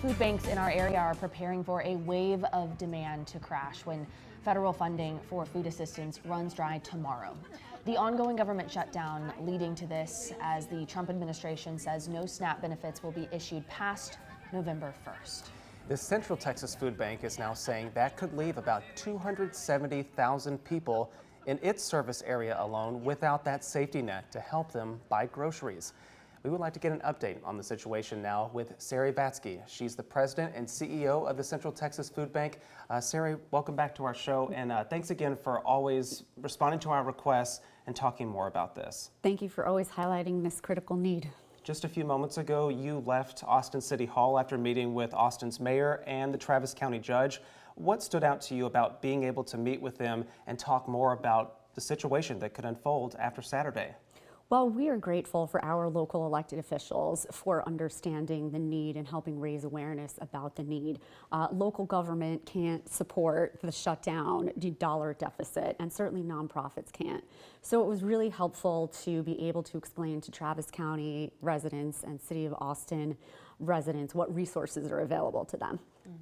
Food banks in our area are preparing for a wave of demand to crash when federal funding for food assistance runs dry tomorrow. The ongoing government shutdown leading to this, as the Trump administration says no SNAP benefits will be issued past November 1st. The Central Texas Food Bank is now saying that could leave about 270,000 people in its service area alone without that safety net to help them buy groceries. We would like to get an update on the situation now with Sari Vatske. She's the president and CEO of the Central Texas Food Bank. Sari, welcome back to our show, and thanks again for always responding to our requests and talking more about this. Thank you for always highlighting this critical need. Just a few moments ago, you left Austin City Hall after meeting with Austin's mayor and the Travis County judge. What stood out to you about being able to meet with them and talk more about the situation that could unfold after Saturday? Well, we are grateful for our local elected officials for understanding the need and helping raise awareness about the need. Local government can't support the shutdown, the dollar deficit, and certainly nonprofits can't. So it was really helpful to be able to explain to Travis County residents and City of Austin residents what resources are available to them.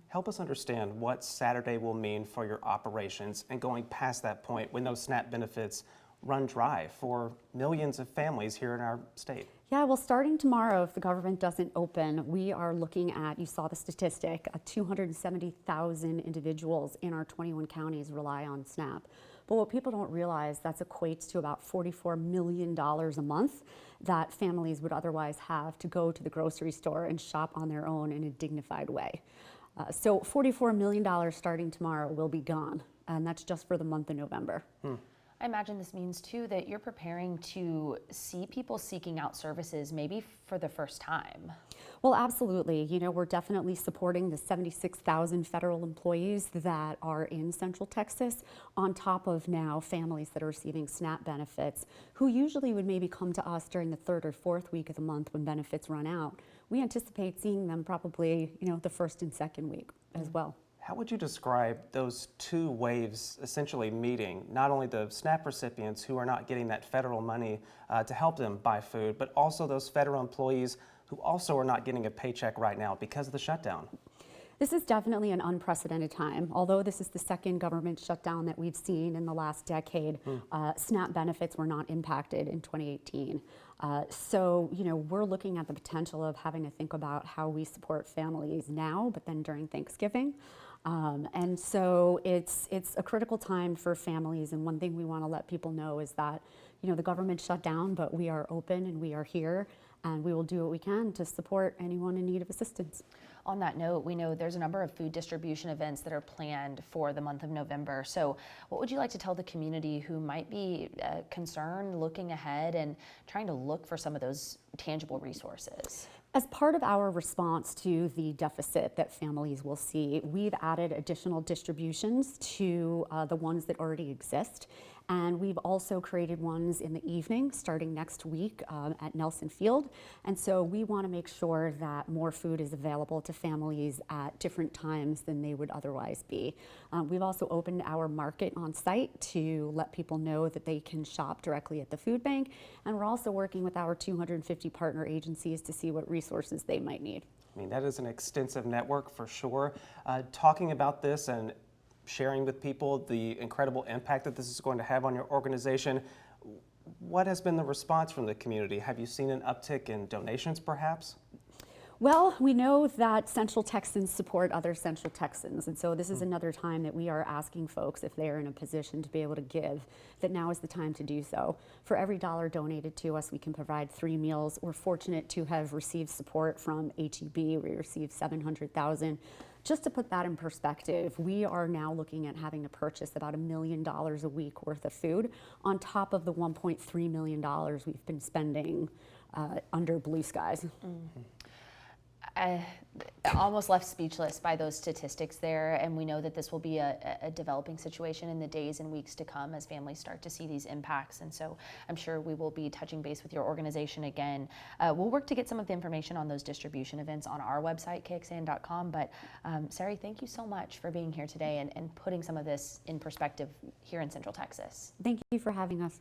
Help us understand what Saturday will mean for your operations and going past that point when those SNAP benefits run dry for millions of families here in our state. Yeah, well, starting tomorrow, if the government doesn't open, we are looking at, you saw the statistic, 270,000 individuals in our 21 counties rely on SNAP. But what people don't realize, that equates to about $44 million a month that families would otherwise have to go to the grocery store and shop on their own in a dignified way. So $44 million starting tomorrow will be gone, and that's just for the month of November. I imagine this means, too, that you're preparing to see people seeking out services maybe for the first time. Well, absolutely. You know, we're definitely supporting the 76,000 federal employees that are in Central Texas, on top of now families that are receiving SNAP benefits, who usually would maybe come to us during the third or fourth week of the month when benefits run out. We anticipate seeing them probably, the first and second week as well. How would you describe those two waves essentially meeting, not only the SNAP recipients who are not getting that federal money to help them buy food, but also those federal employees who also are not getting a paycheck right now because of the shutdown? This is definitely an unprecedented time. Although this is the second government shutdown that we've seen in the last decade, SNAP benefits were not impacted in 2018. So, we're looking at the potential of having to think about how we support families now, but then during Thanksgiving. And so it's a critical time for families, and one thing we want to let people know is that, the government shut down, but we are open and we are here, and we will do what we can to support anyone in need of assistance. On that note, we know there's a number of food distribution events that are planned for the month of November. So what would you like to tell the community who might be concerned, looking ahead and trying to look for some of those tangible resources? As part of our response to the deficit that families will see, we've added additional distributions to the ones that already exist. And we've also created ones in the evening starting next week at Nelson Field. And so we want to make sure that more food is available to families at different times than they would otherwise be. We've also opened our market on site to let people know that they can shop directly at the food bank. And we're also working with our 250 partner agencies to see what resources they might need. I mean, that is an extensive network for sure. Talking about this and sharing with people the incredible impact that this is going to have on your organization, what has been the response from the community? Have you seen an uptick in donations, perhaps? Well, we know that Central Texans support other Central Texans, and so this is another time that we are asking folks, if they're in a position to be able to give, that now is the time to do so. For every dollar donated to us, we can provide 3 meals. We're fortunate to have received support from HEB. We received $700,000. Just to put that in perspective, we are now looking at having to purchase about $1 million a week worth of food on top of the $1.3 million we've been spending under blue skies. Almost left speechless by those statistics there, and we know that this will be a developing situation in the days and weeks to come as families start to see these impacts, and so I'm sure we will be touching base with your organization again. We'll work to get some of the information on those distribution events on our website, KXAN.com, but Sari, thank you so much for being here today and putting some of this in perspective here in Central Texas. Thank you for having us.